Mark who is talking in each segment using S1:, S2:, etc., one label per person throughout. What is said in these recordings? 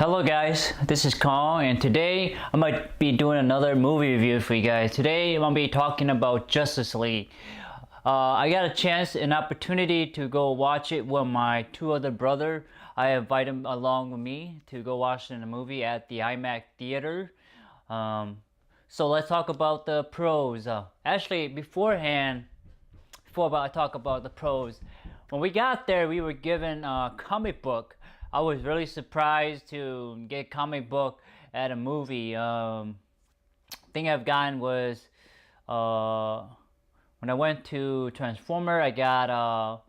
S1: Hello guys, this is Xiong and today I might be doing another movie review for you guys. Today I'm going to be talking about Justice League. I got a chance, an opportunity to go watch it with my two other brothers. I invite them along with me to go watch the movie at the IMAX theater. So let's talk about the pros. Actually, before I talk about the pros, when we got there we were given a comic book. I was really surprised to get comic book at a movie. Thing I've gotten was when I went to Transformer, I got a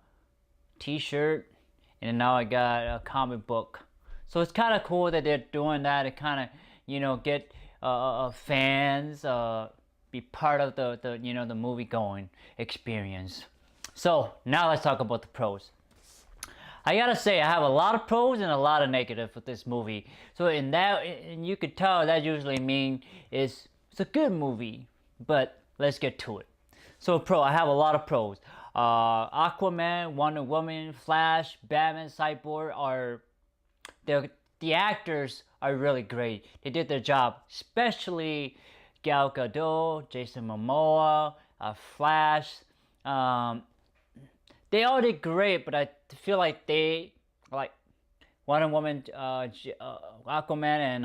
S1: T-shirt, and now I got a comic book. So it's kind of cool that they're doing that. It kind of get fans be part of the movie going experience. So now let's talk about the pros. I gotta say, I have a lot of pros and a lot of negatives with this movie. So and you could tell that usually means it's a good movie. But let's get to it. So I have a lot of pros. Aquaman, Wonder Woman, Flash, Batman, Cyborg the actors are really great. They did their job, especially Gal Gadot, Jason Momoa, Flash. They all did great, but I feel like Wonder Woman, Aquaman, and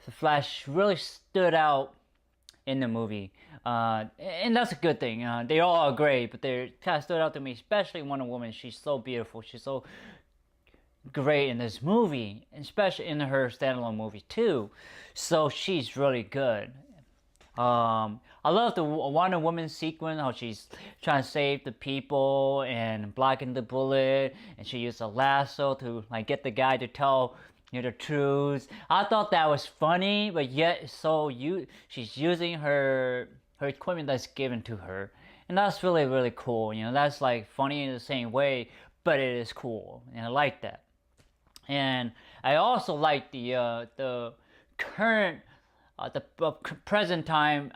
S1: the Flash really stood out in the movie, and that's a good thing. They all are great, but they kind of stood out to me, especially Wonder Woman. She's so beautiful. She's so great in this movie, especially in her standalone movie too. So she's really good. I love the Wonder Woman sequence, how she's trying to save the people and blocking the bullet, and she used a lasso to get the guy to tell the truth. I thought that was funny, but yet she's using her equipment that's given to her, and that's really cool. That's funny in the same way, but it is cool, and I like that. And I also like the current. The present time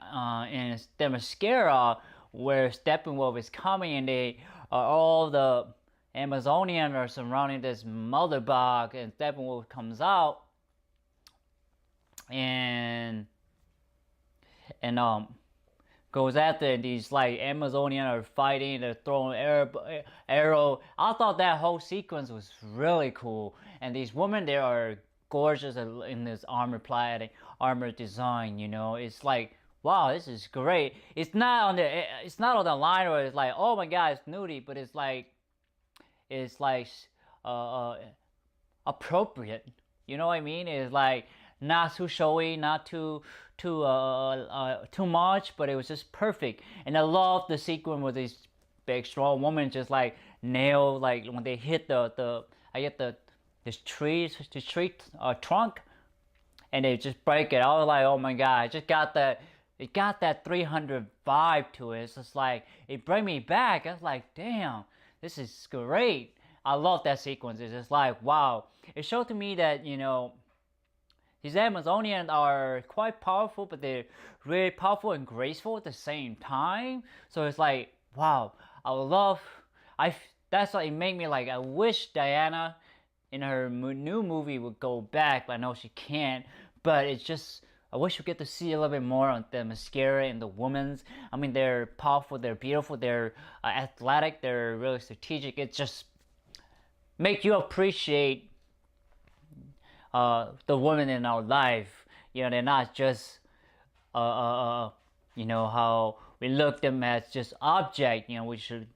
S1: in the mascara where Steppenwolf is coming, and all the Amazonian are surrounding this mother bug, and Steppenwolf comes out and goes after these Amazonian are fighting, they're throwing arrow. I thought that whole sequence was really cool, and these women, they are gorgeous in this armor design. It's wow, this is great. It's not on the line where it's oh my god, it's nudie, but it's appropriate. You know what I mean? It's not too showy, not too much, but it was just perfect. And I love the sequence with these big strong women just nail, when they hit this tree trunk, and they just break it. I was oh my god, it got that 300 vibe to it. It's just it bring me back. I was damn, this is great. I love that sequence. It's just wow. It showed to me that these Amazonians are quite powerful, but they're really powerful and graceful at the same time. So it's wow. That's what it made me I wish Diana in her new movie would go back, but I know she can't. But it's just, I wish we get to see a little bit more on the mascara and the women's. I mean, they're powerful, they're beautiful, they're athletic, they're really strategic. It just make you appreciate the women in our life. They're not just how we look them as just object. We should,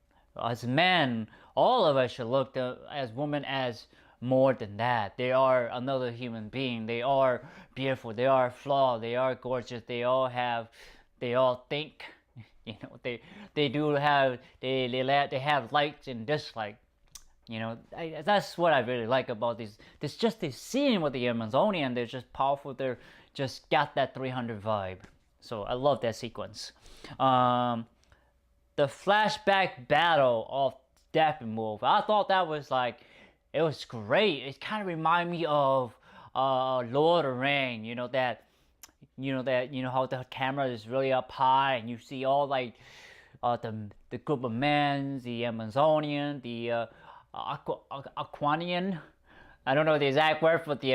S1: as men, all of us should look as women as more than that. They are another human being. They are beautiful. They are flawed. They are gorgeous. They all think. They have likes and dislikes. That's what I really like about this scene with the Amazonian. They're just powerful. They're just got that 300 vibe. So I love that sequence. The flashback battle of Steppenwolf, I thought that was it was great. It kind of reminded me of Lord of the Rings. How the camera is really up high, and you see all the group of men, the Amazonian, the Aquanian, I don't know the exact word for the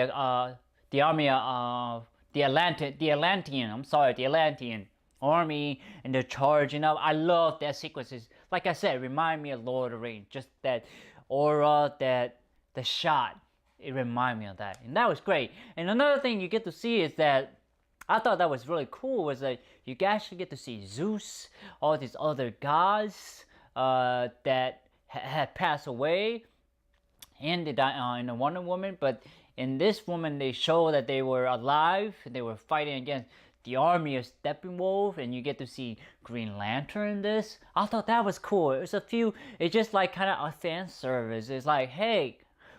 S1: army of the Atlantean. I'm sorry, the Atlantean army and the charge. I love that sequences. Like I said, remind me of Lord of the Rings. Just that aura, that the shot. It reminded me of that, and that was great. And another thing you get to see is that I thought that was really cool was that you actually get to see Zeus, all these other gods that had passed away in the Wonder Woman, but in this woman they show that they were alive. They were fighting against the army of Steppenwolf, and you get to see Green Lantern in this. I thought that was cool. It's just like kind of a fan service. It's like, hey,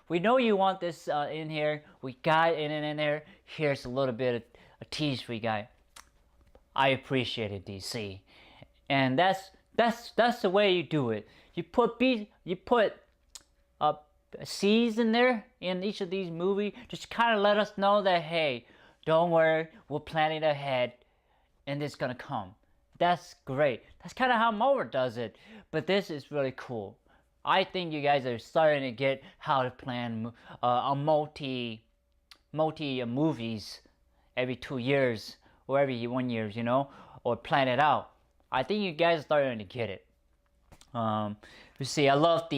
S1: we know you want this in here. We got it in there. Here's a little bit of a tease for you guys. I appreciate it, DC, and that's the way you do it. You put C's in there in each of these movies, just kind of let us know that, hey, don't worry, we're planning ahead, and it's gonna come. That's great. That's kind of how Marvel does it, but this is really cool. I think you guys are starting to get how to plan a multi movies every 2 years or every 1 year, or plan it out. I think you guys are starting to get it. You see, I love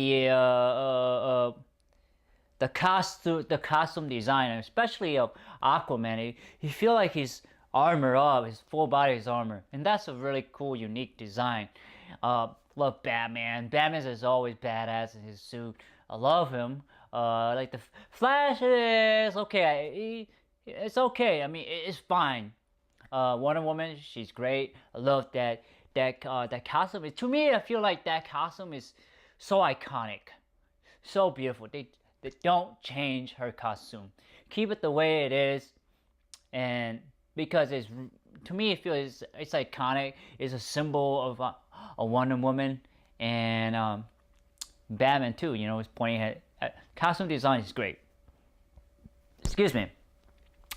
S1: the costume design, especially of Aquaman. You feel like he's armor up, his full body is armor, and that's a really cool, unique design. Love Batman. Batman is always badass in his suit. I love him. Like the Flash is okay. It's okay. I mean, it's fine. Wonder Woman, she's great. I love that costume. To me, I feel like that costume is so iconic, so beautiful. They don't change her costume. Keep it the way it is, and because to me, it feels it's iconic. It's a symbol of a Wonder Woman, and Batman too. It's pointing at costume design is great. Excuse me.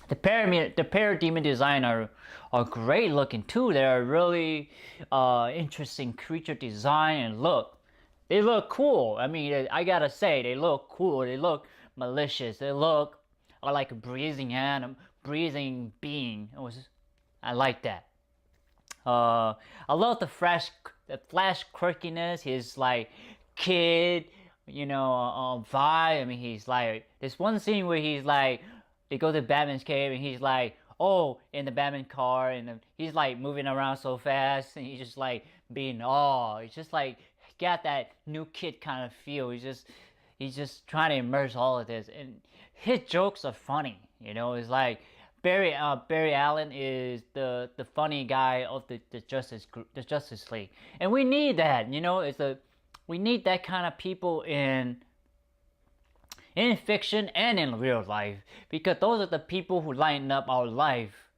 S1: The parademon design are great looking too. They are really interesting creature design and look. They look cool. I mean, I gotta say, they look cool. They look malicious. They look like a breathing being. I like that. I love the Flash quirkiness. His like kid, vibe. I mean, he's like, there's one scene where he's like, they go to Batman's cave and he's like, oh, in the Batman car, and he's like moving around so fast, and he's just like being he's just like got that new kid kind of feel. He's just trying to immerse all of this, and his jokes are funny. It's like Barry Allen is the funny guy of the Justice League, and we need that. We need that kind of people in fiction and in real life, because those are the people who lighten up our life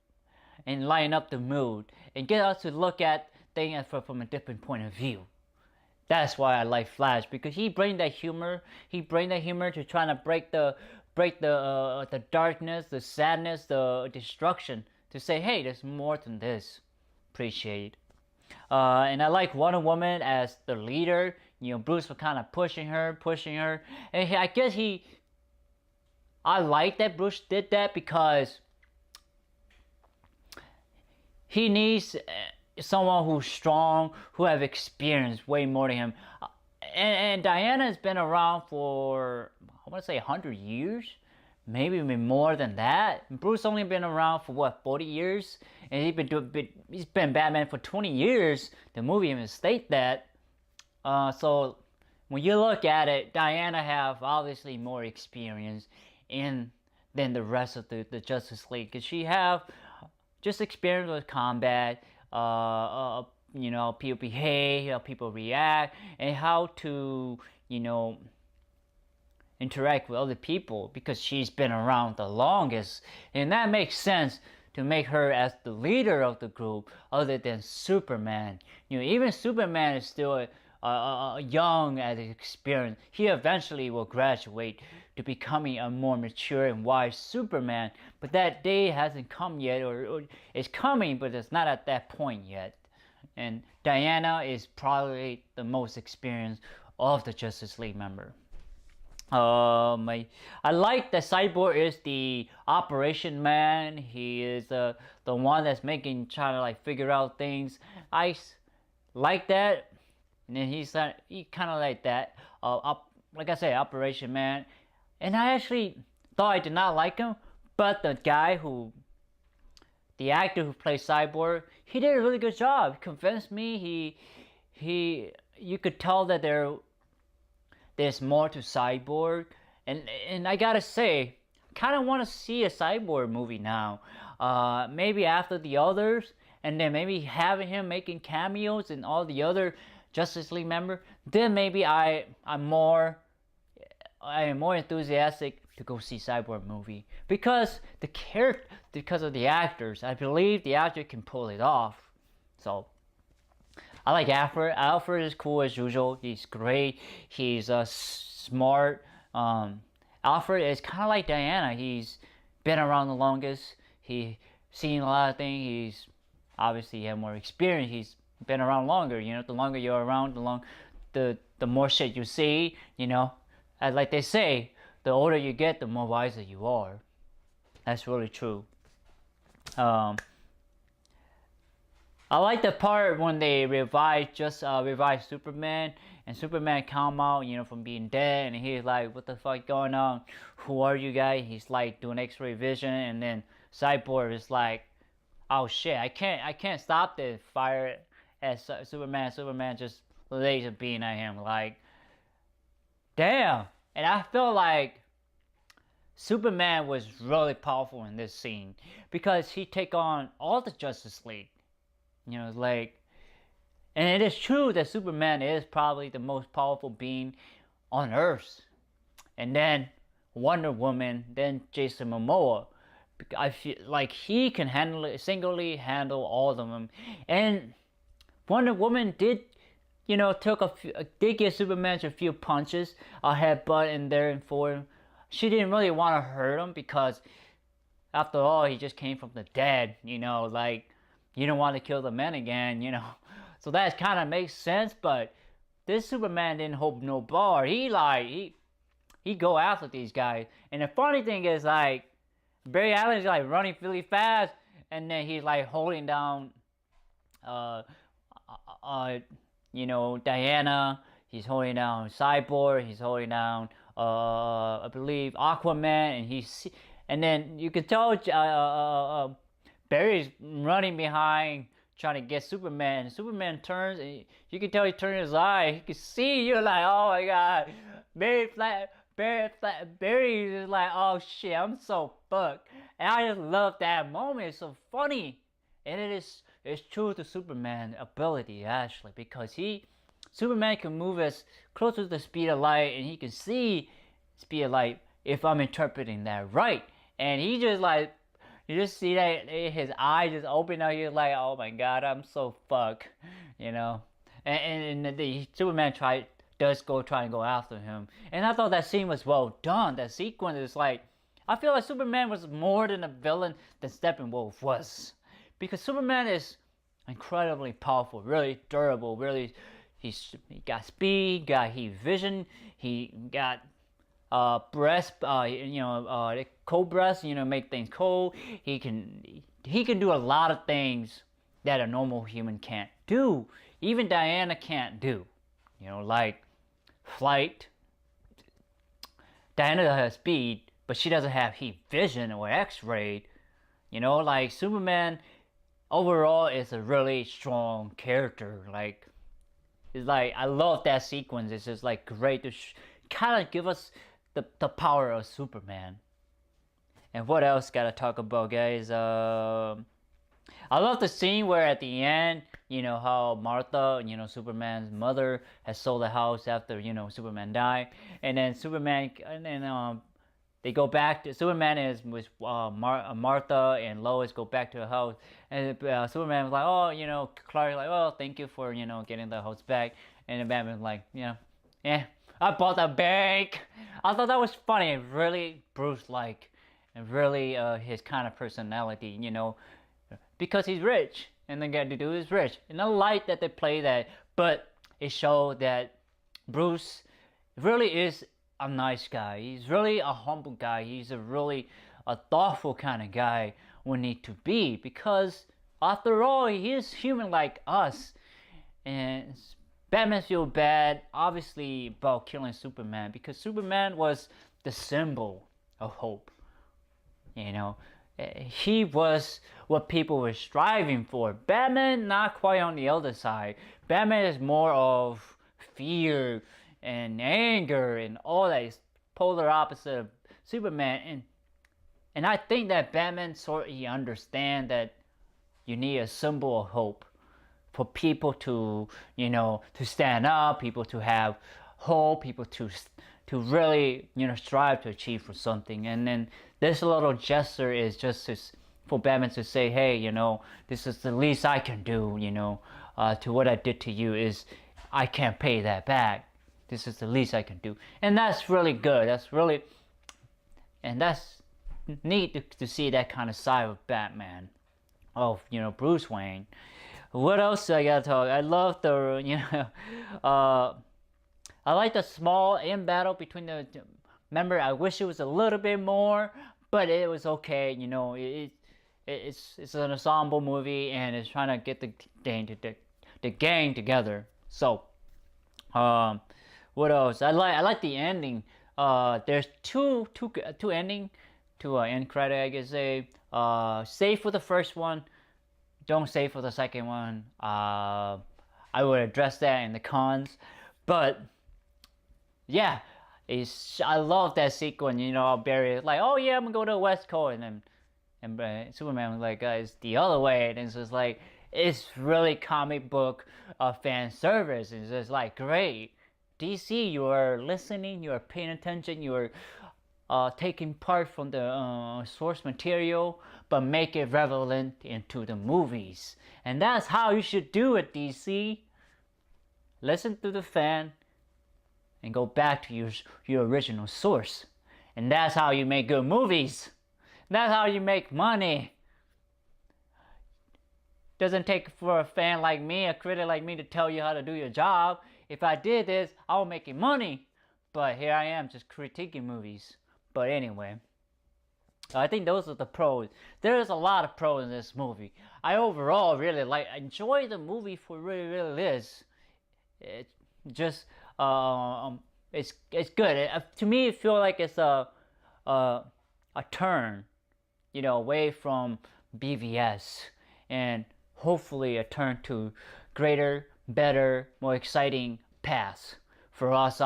S1: and lighten up the mood and get us to look at things from a different point of view. That's why I like Flash, because he brings that humor. He brings that humor to trying to break the darkness, the sadness, the destruction. To say, hey, there's more than this. Appreciate. And I like Wonder Woman as the leader. Bruce was kind of pushing her, and I guess I like that Bruce did that, because he needs someone who's strong, who have experience way more than him. And Diana has been around for, I want to say 100 years, maybe even more than that. Bruce only been around for 40 years, and he's been Batman for 20 years. The movie even state that. So when you look at it, Diana have obviously more experience than the rest of the Justice League, because she have just experience with combat, people behave, how people react, and how to, interact with other people, because she's been around the longest. And that makes sense to make her as the leader of the group, other than Superman. Even Superman is still young at his experience. He eventually will graduate to becoming a more mature and wise Superman, but that day hasn't come yet, or it's coming, but it's not at that point yet. And Diana is probably the most experienced of the Justice League member. I like that Cyborg is the operation man. He is the one that's trying to like figure out things. Like that, and then he kind of like that. Like I say, operation man. And I actually thought I did not like him, but the actor who plays Cyborg, he did a really good job. He convinced me. You could tell that there's more to Cyborg, and I gotta say, I kind of want to see a Cyborg movie now. Maybe after the others, and then maybe having him making cameos and all the other Justice League members. Then maybe I am more enthusiastic to go see Cyborg movie because because of the actors. I believe the actor can pull it off. So I like Alfred. Alfred is cool as usual. He's great. He's smart. Alfred is kind of like Diana. He's been around the longest. He's seen a lot of things. He's obviously had more experience. He's been around longer. You know, the longer you're around, the more shit you see. You know, as like they say, the older you get, the more wiser you are. That's really true. I like the part when they revive Superman, and Superman come out, you know, from being dead, and he's like, "What the fuck going on? Who are you guys?" He's like doing X-ray vision, and then Cyborg is like, "Oh shit, I can't stop the fire at Superman." Superman just laser beam at him, like, damn. And I feel like Superman was really powerful in this scene because he take on all the Justice League. You know, like, and it is true that Superman is probably the most powerful being on Earth. And then Wonder Woman, then Jason Momoa. I feel like he can singly handle all of them. And Wonder Woman did, you know, did give Superman a few punches, a headbutt in there and for him. She didn't really want to hurt him because, after all, he just came from the dead. You know, like, you don't want to kill the men again, you know. So that kind of makes sense, but this Superman didn't hold no bar. He go after these guys. And the funny thing is, like, Barry Allen's like running really fast, and then he's like holding down, you know, Diana. He's holding down Cyborg. He's holding down, I believe, Aquaman, and then you can tell, Barry's running behind trying to get Superman. And Superman turns, and you can tell he turned his eye. He can see. You're like, oh my god. Barry is like, oh shit, I'm so fucked. And I just love that moment. It's so funny. And it's true to Superman's ability, actually, because Superman can move as close to the speed of light, and he can see speed of light, if I'm interpreting that right. And he just like, you just see that his eyes just open up. You're like, oh my god, I'm so fucked, you know. And the Superman does try and go after him. And I thought that scene was well done. That sequence is like, I feel like Superman was more than a villain than Steppenwolf was, because Superman is incredibly powerful, really durable, really. He got speed, got heat vision, he got breast, cold breast, you know, make things cold. He can do a lot of things that a normal human can't do. Even Diana can't do. You know, like flight. Diana has speed, but she doesn't have heat vision or X-ray. You know, like Superman overall is a really strong character. Like, it's like, I love that sequence. It's just like great to kind of give us the power of Superman. And what else gotta talk about, guys? I love the scene where at the end, you know, how Martha, you know, Superman's mother, has sold the house after, you know, Superman died. And then they go back to, Superman is with Martha and Lois go back to the house. And Superman was like, oh, you know, Clark's like, oh, thank you for, you know, getting the house back. And then Batman's like, you know, yeah, I bought a bank. I thought that was funny, really Bruce-like, and really his kind of personality, you know, because he's rich, and the guy to do is rich. And I like that they play that, but it showed that Bruce really is a nice guy. He's really a humble guy. He's a really a thoughtful kind of guy we need to be, because after all, he is human like us. And Batman feel bad, obviously, about killing Superman, because Superman was the symbol of hope. You know, he was what people were striving for. Batman, not quite on the other side. Batman is more of fear and anger and all that. He's polar opposite of Superman. And I think that Batman sort of understand that you need a symbol of hope for people to, to stand up, people to have hope, people to really, strive to achieve for something. And then this little gesture is just for Batman to say, hey, this is the least I can do, to what I did to you is I can't pay that back. This is the least I can do. And that's really good. That's neat to see that kind of side of Batman, of, Bruce Wayne. What else I gotta talk? I love the, I like the small end battle between the. Remember, I wish it was a little bit more, but it was okay. It's an ensemble movie, and it's trying to get the gang together. So, what else? I like the ending. There's two ending to end credit. I guess say. Save for the first one. Don't save for the second one. I would address that in the cons, but yeah, I love that sequence. Barry is like, oh yeah, I'm gonna go to the West Coast, and Superman was like, it's the other way, and it's just like, it's really comic book fan service. It's just like, great, DC, you are listening, you are paying attention, you are taking part from the source material, but make it relevant into the movies. And that's how you should do it, DC. Listen to the fan and go back to your original source. And that's how you make good movies. That's how you make money. Doesn't take for a fan like me, a critic like me, to tell you how to do your job. If I did this, I would make money. But here I am just critiquing movies. But anyway, I think those are the pros. There's a lot of pros in this movie. I overall really enjoy the movie for what it really is. It just it's good. To me, it feels like it's a turn, away from BVS, and hopefully a turn to greater, better, more exciting paths for us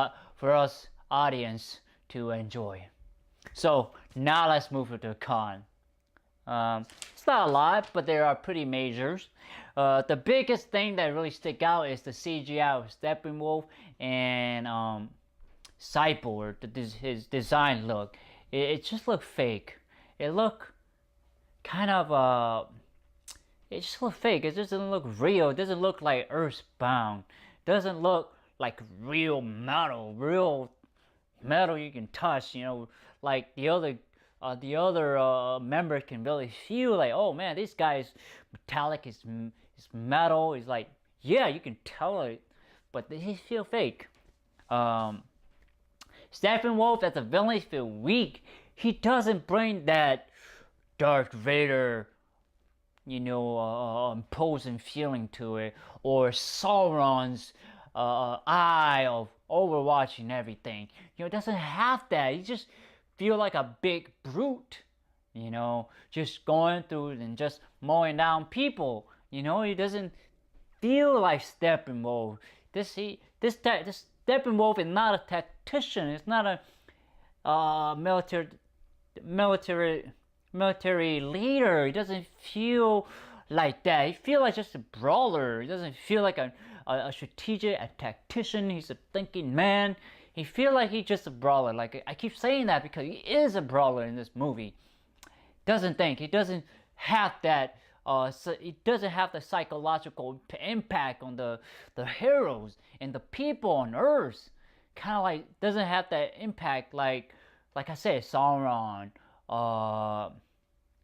S1: audience to enjoy. So now let's move to the con. It's not a lot, but there are pretty majors. The biggest thing that really stick out is the CGI of Steppenwolf and Cyborg. His design look. It just looked fake. It looked kind of it just looked fake. It just doesn't look real. It doesn't look like Earthbound. It doesn't look like real metal you can touch, like the other members can really feel like, oh man, this guy is metallic, is metal. It's like, yeah, you can tell it, but they feel fake. Steppenwolf as a villain feel weak. He doesn't bring that Darth Vader, imposing feeling to it, or Sauron's eye of overwatching everything. It doesn't have that. He just feel like a big brute, just going through and just mowing down people. He doesn't feel like Steppenwolf. This Steppenwolf is not a tactician. It's not a military leader. He doesn't feel like that. He feels like just a brawler. He doesn't feel like a strategic, a tactician. He's a thinking man. He feels like he's just a brawler. Like, I keep saying that because he is a brawler in this movie. Doesn't think. He doesn't have that. He doesn't have the psychological impact on the heroes and the people on Earth. Kind of like doesn't have that impact like I said, Sauron.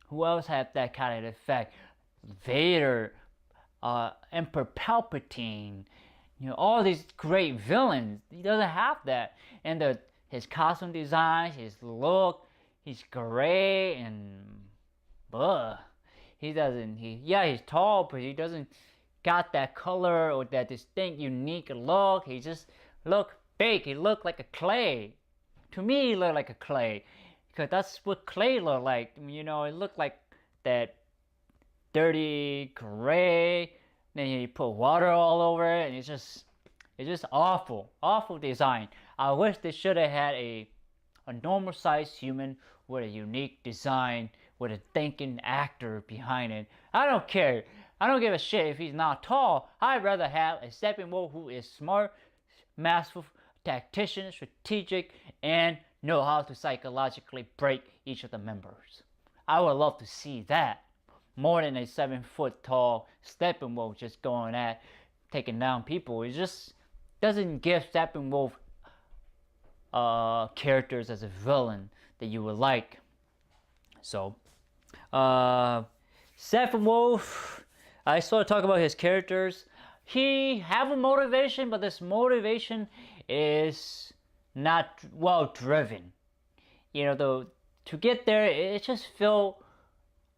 S1: Who else had that kind of effect? Vader, Emperor Palpatine. All these great villains. He doesn't have that, and his costume design, his look, he's great and he doesn't he's tall, but he doesn't got that color or that distinct unique look. He just look fake. He looked like a clay. To me, he looked like a clay, because that's what clay looked like. You know, it looked like that dirty gray. Then you put water all over it, and it's just awful design. I wish they should have had a normal sized human with a unique design, with a thinking actor behind it. I don't care. I don't give a shit if he's not tall. I'd rather have a Steppenwolf who is smart, masterful, tactician, strategic, and know how to psychologically break each of the members. I would love to see that more than a 7-foot tall Steppenwolf just going at taking down people. It just doesn't give Steppenwolf characters as a villain that you would like. So, Steppenwolf, I sort of talk about his characters. He have a motivation, but this motivation is not well driven. You know, to get there, it just feel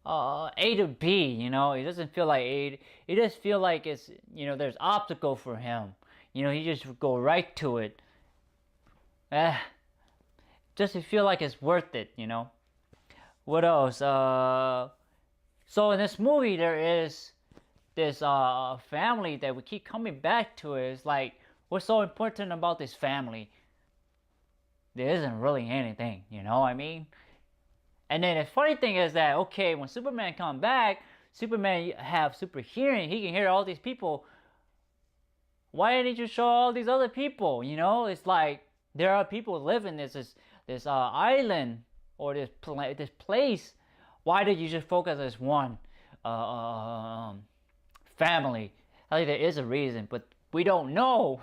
S1: A to B. You know, it doesn't feel like A. It just feel like it's, you know, there's obstacle for him. You know, he just go right to it. Just to feel like it's worth it. You know. What else? So in this movie, there is this family that we keep coming back to. Is like, what's so important about this family? There isn't really anything, you know what I mean? And then the funny thing is that, okay, when Superman come back, Superman have super hearing. He can hear all these people. Why didn't you show all these other people? You know, it's like there are people living this island or this place. Why did you just focus on this one family? I think there is a reason, but we don't know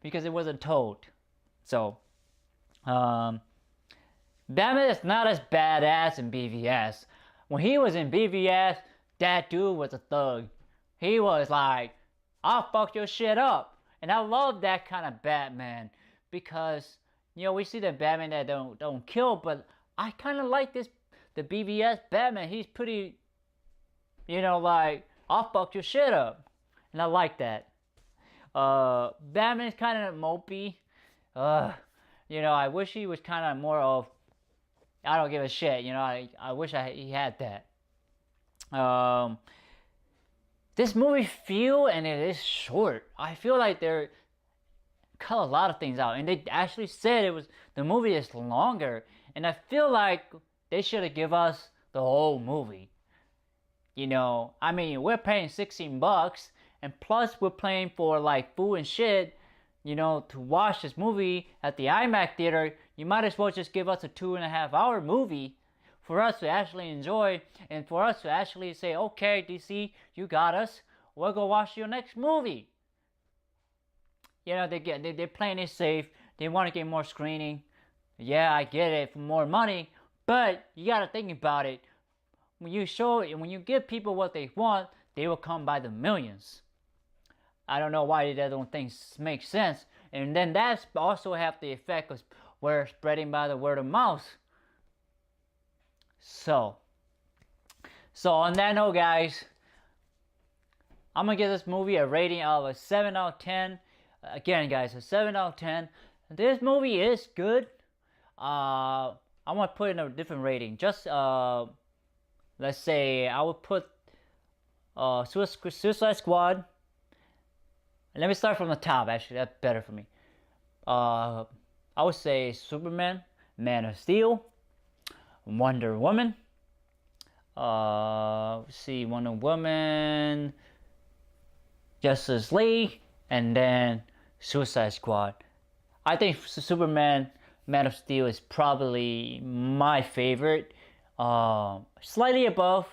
S1: because it wasn't told. So, Batman is not as badass in BVS. When he was in BVS, that dude was a thug. He was like, I'll fuck your shit up. And I love that kind of Batman, because, you know, we see the Batman that don't kill, but I kind of like the BVS Batman. He's pretty, you know, like, I'll fuck your shit up. And I like that. Batman's kind of mopey. You know, I wish he was kind of more of, I don't give a shit. You know, I wish he had that. This movie and it is short. I feel like they're cut a lot of things out, and they actually said the movie is longer, and I feel like they should have give us the whole movie. You know, I mean, we're paying $16, and plus we're paying for like food and shit. You know, to watch this movie at the IMAX theater, you might as well just give us a 2.5-hour movie for us to actually enjoy, and for us to actually say, okay, DC, you got us. We'll go watch your next movie. You know, they're playing it safe. They want to get more screening. Yeah, I get it, for more money, but you gotta think about it. When you give people what they want, they will come by the millions. I don't know why they don't think make sense. And then that's also have the effect of we're spreading by the word of mouth. So on that note, guys, I'm going to give this movie a rating of a 7 out of 10. Again, guys, a 7 out of 10. This movie is good. I want to put in a different rating. Just, let's say, I would put Suicide Squad. Let me start from the top, actually. That's better for me. I would say Superman, Man of Steel, Wonder Woman. Wonder Woman, Justice League, and then Suicide Squad. I think Superman, Man of Steel is probably my favorite. Slightly above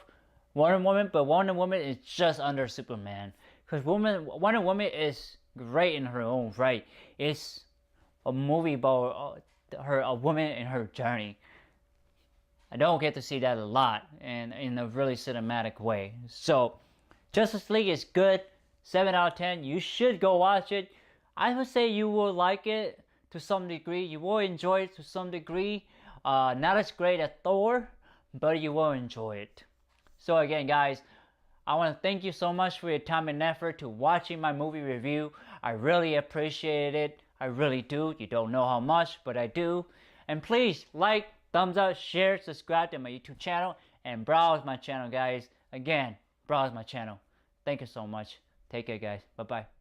S1: Wonder Woman, but Wonder Woman is just under Superman. Because Wonder Woman is great in her own right. It's a movie about a woman in her journey. I don't get to see that a lot, and in a really cinematic way. So, Justice League is good. 7 out of 10. You should go watch it. I would say you will like it to some degree. You will enjoy it to some degree. Not as great as Thor, but you will enjoy it. So again, guys, I want to thank you so much for your time and effort to watching my movie review. I really appreciate it. I really do. You don't know how much, but I do. And please like, thumbs up, share, subscribe to my YouTube channel, and browse my channel, guys. Again, browse my channel. Thank you so much. Take care, guys. Bye-bye.